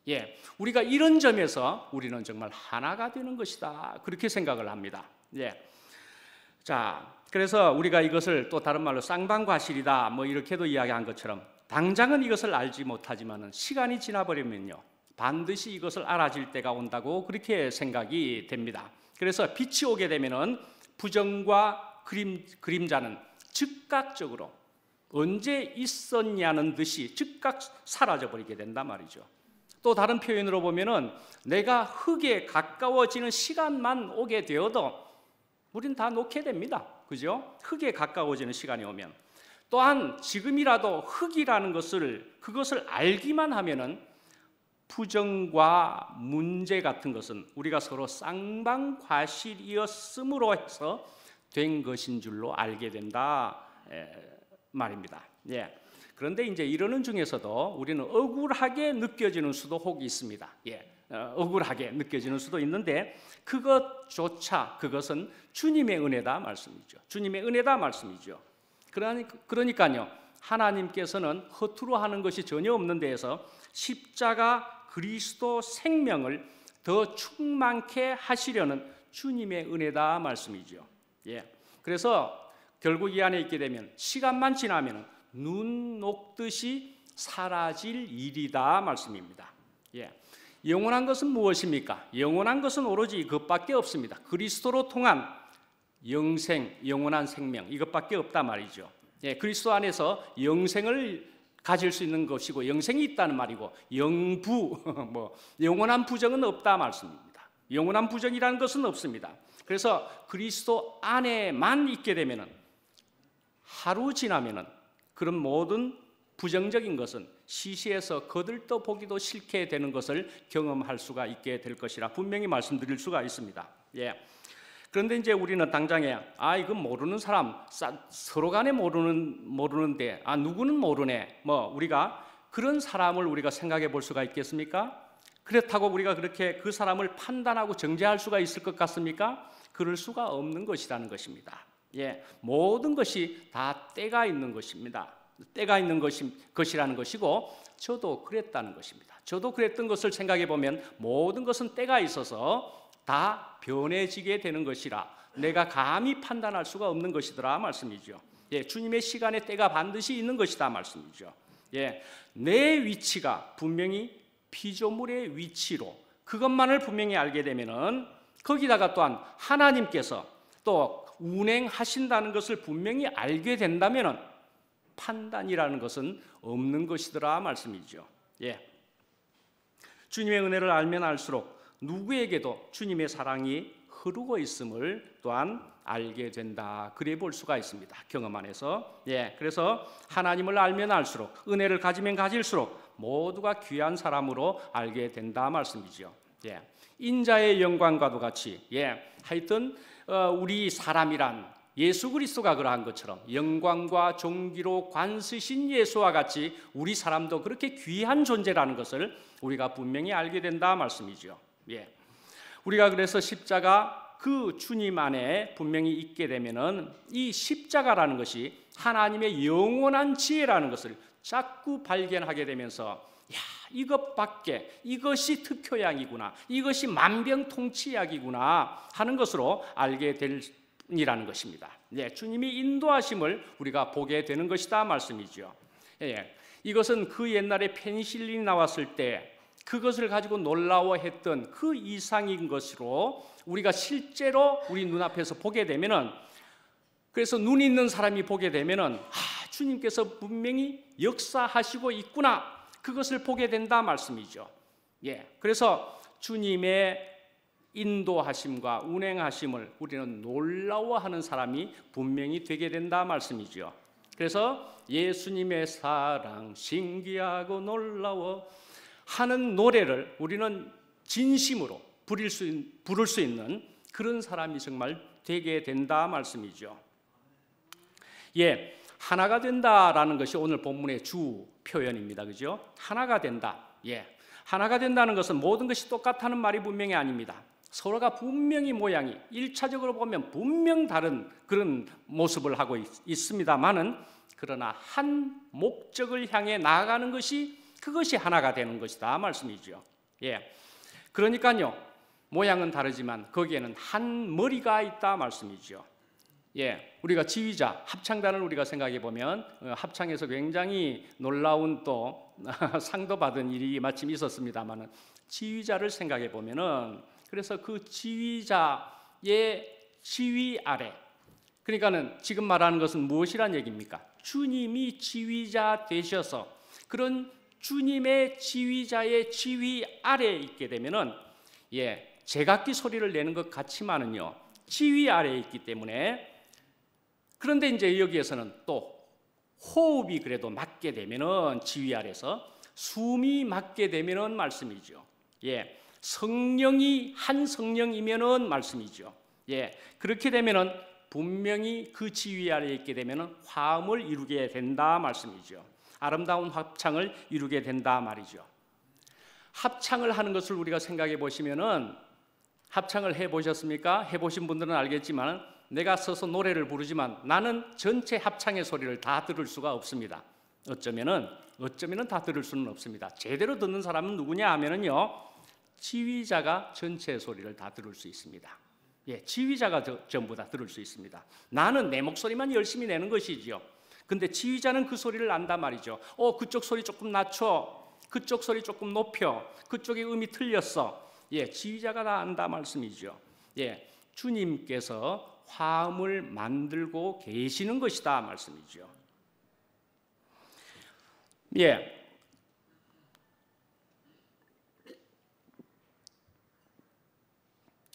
예, 우리가 이런 점에서 우리는 정말 하나가 되는 것이다, 그렇게 생각을 합니다. 예, 자, 그래서 우리가 이것을 또 다른 말로 쌍방과실이다 뭐 이렇게도 이야기한 것처럼, 당장은 이것을 알지 못하지만은 시간이 지나버리면요 반드시 이것을 알아질 때가 온다고 그렇게 생각이 됩니다. 그래서 빛이 오게 되면은 부정과 그림자는 즉각적으로 언제 있었냐는 듯이 즉각 사라져버리게 된단 말이죠. 또 다른 표현으로 보면은, 내가 흙에 가까워지는 시간만 오게 되어도 우린 다 놓게 됩니다. 그죠? 흙에 가까워지는 시간이 오면. 또한 지금이라도 흙이라는 그것을 알기만 하면은 부정과 문제 같은 것은 우리가 서로 쌍방과실이었음으로 해서 된 것인 줄로 알게 된다 말입니다. 예. 그런데 이제 이러는 중에서도 우리는 억울하게 느껴지는 수도 혹 있습니다. 예. 억울하게 느껴지는 수도 있는데, 그것은 주님의 은혜다 말씀이죠. 주님의 은혜다 말씀이죠. 그러니까요, 하나님께서는 허투루 하는 것이 전혀 없는 데에서 십자가 그리스도 생명을 더 충만케 하시려는 주님의 은혜다 말씀이죠. 예. 그래서 결국 이 안에 있게 되면 시간만 지나면 눈 녹듯이 사라질 일이다 말씀입니다. 예. 영원한 것은 무엇입니까? 영원한 것은 오로지 이것밖에 없습니다. 그리스도로 통한 영생, 영원한 생명, 이것밖에 없다 말이죠. 예, 그리스도 안에서 영생을 가질 수 있는 것이고, 영생이 있다는 말이고, 영부, 영원한 부정은 없다 말씀입니다. 영원한 부정이라는 것은 없습니다. 그래서 그리스도 안에만 있게 되면은, 하루 지나면은 그런 모든 부정적인 것은 시시해서 거들떠 보기도 싫게 되는 것을 경험할 수가 있게 될 것이라 분명히 말씀드릴 수가 있습니다. 예. 그런데 이제 우리는 당장에 이건 모르는 사람, 서로 간에 모르는데 누구는 모르네, 우리가 그런 사람을 우리가 생각해 볼 수가 있겠습니까? 그렇다고 우리가 그렇게 그 사람을 판단하고 정죄할 수가 있을 것 같습니까? 그럴 수가 없는 것이라는 것입니다. 예, 모든 것이 다 때가 있는 것입니다. 때가 있는 것이라는 것이고, 저도 그랬다는 것입니다. 저도 그랬던 것을 생각해 보면 모든 것은 때가 있어서 다 변해지게 되는 것이라 내가 감히 판단할 수가 없는 것이더라 말씀이죠. 예, 주님의 시간에 때가 반드시 있는 것이다 말씀이죠. 예, 내 위치가 분명히 피조물의 위치로 그것만을 분명히 알게 되면은, 거기다가 또한 하나님께서 또 운행하신다는 것을 분명히 알게 된다면 판단이라는 것은 없는 것이더라 말씀이죠. 예. 주님의 은혜를 알면 알수록 누구에게도 주님의 사랑이 흐르고 있음을 또한 알게 된다. 그래 볼 수가 있습니다. 경험 안에서. 예. 그래서 하나님을 알면 알수록, 은혜를 가지면 가질수록 모두가 귀한 사람으로 알게 된다 말씀이죠. 예. 인자의 영광과도 같이, 예. 하여튼 우리 사람이란 예수 그리스도가 그러한 것처럼 영광과 존귀로 관쓰신 예수와 같이 우리 사람도 그렇게 귀한 존재라는 것을 우리가 분명히 알게 된다 말씀이죠. 예. 우리가 그래서 십자가 그 주님 안에 분명히 있게 되면은 이 십자가라는 것이 하나님의 영원한 지혜라는 것을 자꾸 발견하게 되면서 야, 이것밖에, 이것이 특효약이구나, 이것이 만병통치약이구나 하는 것으로 알게 될 이라는 것입니다. 예, 주님이 인도하심을 우리가 보게 되는 것이다 말씀이죠. 예, 이것은 그 옛날에 페니실린이 나왔을 때 그것을 가지고 놀라워했던 그 이상인 것으로 우리가 실제로 우리 눈앞에서 보게 되면은, 그래서 눈 있는 사람이 보게 되면은 주님께서 분명히 역사하시고 있구나, 그것을 보게 된다 말씀이죠. 예, 그래서 주님의 인도하심과 운행하심을 우리는 놀라워하는 사람이 분명히 되게 된다 말씀이죠. 그래서 예수님의 사랑 신기하고 놀라워 하는 노래를 우리는 진심으로 부를 수 있는 그런 사람이 정말 되게 된다 말씀이죠. 예, 하나가 된다라는 것이 오늘 본문의 주 표현입니다. 그죠? 하나가 된다. 예, 하나가 된다는 것은 모든 것이 똑같다는 말이 분명히 아닙니다. 서로가 분명히 모양이 1차적으로 보면 분명 다른 그런 모습을 하고 있습니다만은, 그러나 한 목적을 향해 나아가는 것이, 그것이 하나가 되는 것이다 말씀이죠. 예, 그러니까요, 모양은 다르지만 거기에는 한 머리가 있다 말씀이죠. 예, 우리가 지휘자, 합창단을 우리가 생각해 보면 합창에서 굉장히 놀라운 또 상도 받은 일이 마침 있었습니다만은, 지휘자를 생각해 보면은, 그래서 그 지휘자의 지휘 아래, 그러니까는 지금 말하는 것은 무엇이란 얘기입니까? 주님이 지휘자 되셔서 그런 주님의 지휘자의 지휘 아래에 있게 되면은, 예, 제각기 소리를 내는 것 같지만은요, 지휘 아래에 있기 때문에, 그런데 이제 여기에서는 또 호흡이 그래도 맞게 되면은, 지휘 아래서 숨이 맞게 되면은 말씀이죠. 예, 성령이 한 성령이면은 말씀이죠. 예, 그렇게 되면은 분명히 그 지휘 아래에 있게 되면은 화음을 이루게 된다 말씀이죠. 아름다운 합창을 이루게 된다 말이죠. 합창을 하는 것을 우리가 생각해 보시면은, 합창을 해 보셨습니까? 해 보신 분들은 알겠지만, 내가 서서 노래를 부르지만 나는 전체 합창의 소리를 다 들을 수가 없습니다. 어쩌면은 다 들을 수는 없습니다. 제대로 듣는 사람은 누구냐 하면은요, 지휘자가 전체 소리를 다 들을 수 있습니다. 예, 지휘자가 전부 다 들을 수 있습니다. 나는 내 목소리만 열심히 내는 것이지요. 근데 지휘자는 그 소리를 안단 말이죠. 그쪽 소리 조금 낮춰, 그쪽 소리 조금 높여, 그쪽의 음이 틀렸어. 예, 지휘자가 다 안다 말씀이죠. 예, 주님께서 화음을 만들고 계시는 것이다 말씀이죠. 예.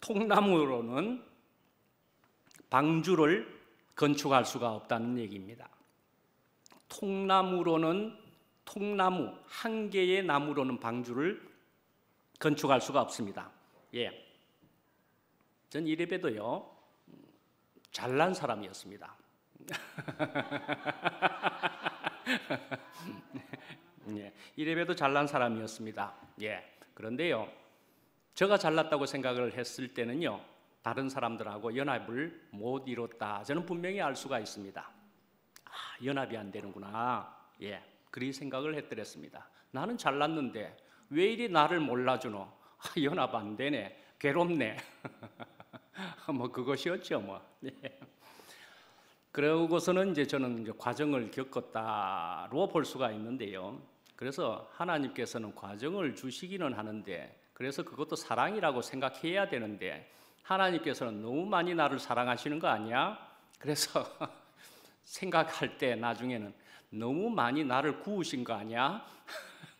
통나무로는 방주를 건축할 수가 없다는 얘기입니다. 통나무 한 개의 나무로는 방주를 건축할 수가 없습니다. 예, 전 이래봬도요 잘난 사람이었습니다. 예, 이래봬도 잘난 사람이었습니다. 예, 그런데요, 제가 잘났다고 생각을 했을 때는요, 다른 사람들하고 연합을 못 이뤘다, 저는 분명히 알 수가 있습니다. 연합이 안 되는구나. 예, 그리 생각을 했더랬습니다. 나는 잘났는데 왜 이리 나를 몰라주노? 연합 안 되네, 괴롭네. 뭐 그것이었죠, 뭐. 예. 그러고서는 이제 저는 이제 과정을 겪었다로 볼 수가 있는데요. 그래서 하나님께서는 과정을 주시기는 하는데, 그래서 그것도 사랑이라고 생각해야 되는데, 하나님께서는 너무 많이 나를 사랑하시는 거 아니야? 그래서 생각할 때 나중에는 너무 많이 나를 구우신 거 아니야?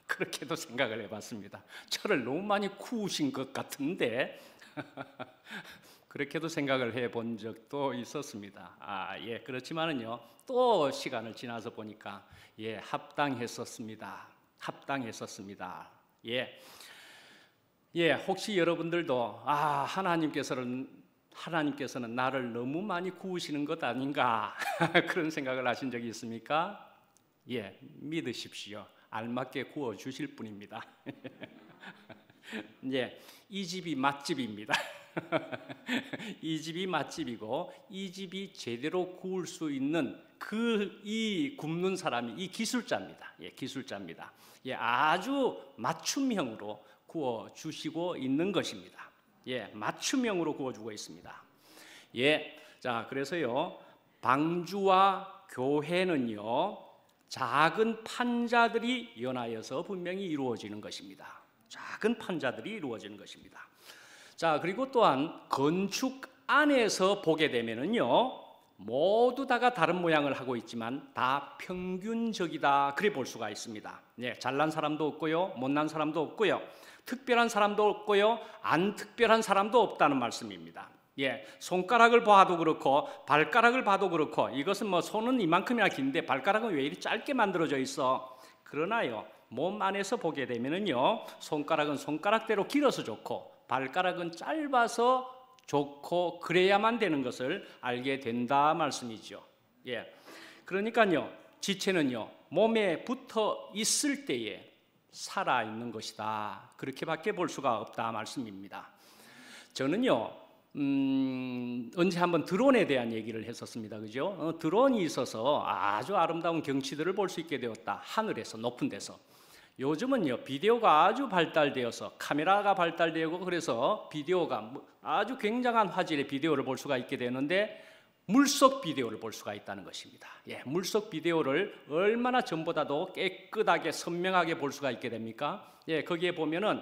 그렇게도 생각을 해봤습니다. 저를 너무 많이 구우신 것 같은데 그렇게도 생각을 해본 적도 있었습니다. 그렇지만은요, 또 시간을 지나서 보니까 합당했었습니다. 합당했었습니다. 혹시 여러분들도 하나님께서는 나를 너무 많이 구우시는 것 아닌가 그런 생각을 하신 적이 있습니까? 믿으십시오. 알맞게 구워 주실 분입니다. 이 집이 맛집입니다. 이 집이 맛집이고 이 집이 제대로 구울 수 있는 이 굽는 사람이 이 기술자입니다. 기술자입니다. 아주 맞춤형으로 구워 주시고 있는 것입니다. 맞춤형으로 구워 주고 있습니다. 자, 그래서요, 방주와 교회는요, 작은 판자들이 연하여서 분명히 이루어지는 것입니다. 작은 판자들이 이루어지는 것입니다. 자, 그리고 또한 건축 안에서 보게 되면은요, 모두 다가 다른 모양을 하고 있지만 다 평균적이다, 그래 볼 수가 있습니다. 잘난 사람도 없고요, 못난 사람도 없고요, 특별한 사람도 없고요, 안 특별한 사람도 없다는 말씀입니다. 손가락을 봐도 그렇고 발가락을 봐도 그렇고, 이것은 뭐 손은 이만큼이나 긴데 발가락은 왜 이리 짧게 만들어져 있어? 그러나요, 몸 안에서 보게 되면은요, 손가락은 손가락대로 길어서 좋고 발가락은 짧아서 좋고 그래야만 되는 것을 알게 된다 말씀이죠. 그러니까요, 지체는요, 몸에 붙어 있을 때에 살아 있는 것이다, 그렇게밖에 볼 수가 없다 말씀입니다. 저는요, 언제 한번 드론에 대한 얘기를 했었습니다. 그죠? 드론이 있어서 아주 아름다운 경치들을 볼 수 있게 되었다. 하늘에서, 높은 데서. 요즘은요, 비디오가 아주 발달되어서, 카메라가 발달되고, 그래서 비디오가 아주 굉장한 화질의 비디오를 볼 수가 있게 되는데, 물속 비디오를 볼 수가 있다는 것입니다. 물속 비디오를 얼마나 전보다도 깨끗하게 선명하게 볼 수가 있게 됩니까? 거기에 보면은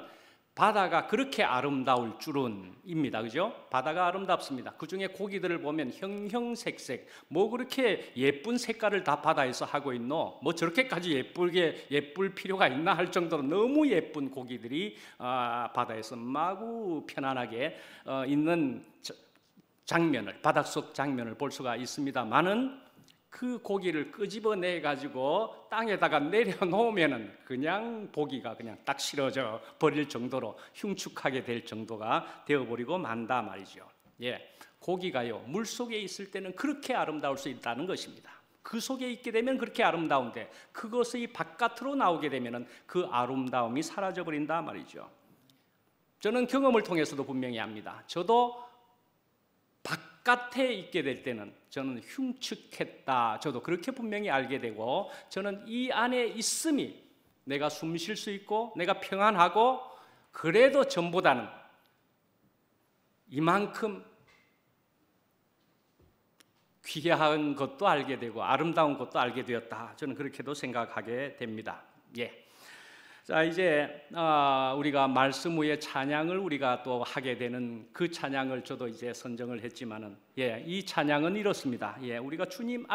바다가 그렇게 아름다울 줄은입니다. 그죠? 바다가 아름답습니다. 그 중에 고기들을 보면 형형색색, 뭐 그렇게 예쁜 색깔을 다 바다에서 하고 있노? 뭐 저렇게까지 예쁠 필요가 있나 할 정도로 너무 예쁜 고기들이 바다에서 마구 편안하게 있는 장면을, 바닷속 장면을 볼 수가 있습니다만은, 그 고기를 끄집어내 가지고 땅에다가 내려놓으면은 그냥 보기가 그냥 딱 싫어져 버릴 정도로 흉측하게 될 정도가 되어버리고 만다 말이죠. 고기가요, 물 속에 있을 때는 그렇게 아름다울 수 있다는 것입니다. 그 속에 있게 되면 그렇게 아름다운데, 그것이 바깥으로 나오게 되면은 그 아름다움이 사라져 버린다 말이죠. 저는 경험을 통해서도 분명히 압니다. 저도 바깥에 있게 될 때는 저는 흉측했다, 저도 그렇게 분명히 알게 되고, 저는 이 안에 있음이 내가 숨 쉴 수 있고 내가 평안하고, 그래도 전보다는 이만큼 귀한 것도 알게 되고 아름다운 것도 알게 되었다, 저는 그렇게도 생각하게 됩니다. 자, 이제 우리가 말씀 후에 찬양을 우리가 또 하게 되는 그 찬양을 저도 이제 선정을 했지만은, 이 찬양은 이렇습니다. 우리가 주님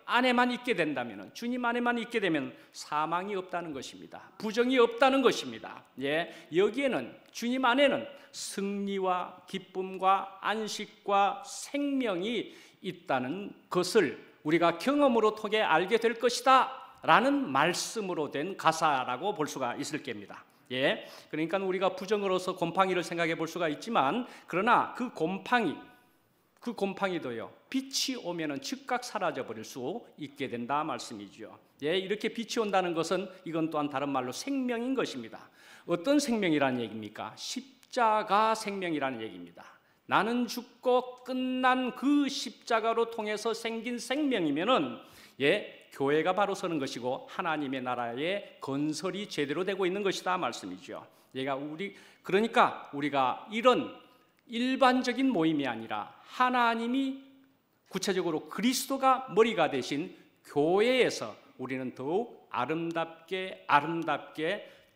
안에만 있게 된다면은, 주님 안에만 있게 되면 사망이 없다는 것입니다. 부정이 없다는 것입니다. 여기에는, 주님 안에는 승리와 기쁨과 안식과 생명이 있다는 것을 우리가 경험으로 통해 알게 될 것이다 라는 말씀으로 된 가사라고 볼 수가 있을 겁니다. 그러니까 우리가 부정으로서 곰팡이를 생각해 볼 수가 있지만, 그러나 그 곰팡이도요, 빛이 오면은 즉각 사라져 버릴 수 있게 된다 말씀이죠. 이렇게 빛이 온다는 것은 이건 또한 다른 말로 생명인 것입니다. 어떤 생명이라는 얘기입니까? 십자가 생명이라는 얘기입니다. 나는 죽고 끝난 그 십자가로 통해서 생긴 생명이면은 교회가 바로 서는 것이고 하나님의 나라의 건설이 제대로 되고 있는 것이다 말씀이죠. 그러니까 우리가 이런 일반적인 모임이 아니라 하나님이 구체적으로 그리스도가 머리가 되신 교회에서 우리는 더욱 아름답게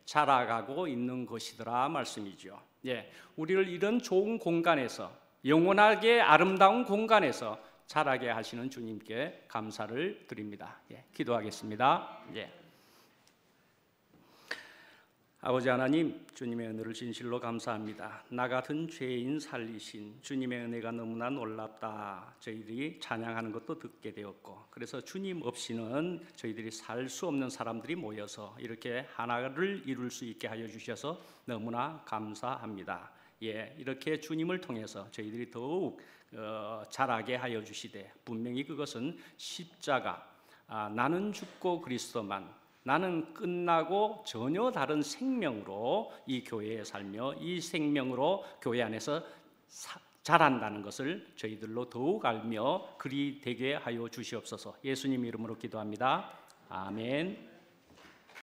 자라가고 있는 것이더라 말씀이죠. 예, 우리를 이런 좋은 공간에서, 영원하게 아름다운 공간에서 자라게 하시는 주님께 감사를 드립니다. 예, 기도하겠습니다. 예. 아버지 하나님, 주님의 은혜를 진실로 감사합니다. 나 같은 죄인 살리신 주님의 은혜가 너무나 놀랍다. 저희들이 찬양하는 것도 듣게 되었고, 그래서 주님 없이는 저희들이 살 수 없는 사람들이 모여서 이렇게 하나를 이룰 수 있게 하여 주셔서 너무나 감사합니다. 예, 이렇게 주님을 통해서 저희들이 더욱 자라게 하여 주시되, 분명히 그것은 십자가, 나는 죽고 그리스도만, 나는 끝나고 전혀 다른 생명으로 이 교회에 살며 이 생명으로 교회 안에서 자란다는 것을 저희들로 더욱 알며 그리 되게 하여 주시옵소서. 예수님 이름으로 기도합니다. 아멘.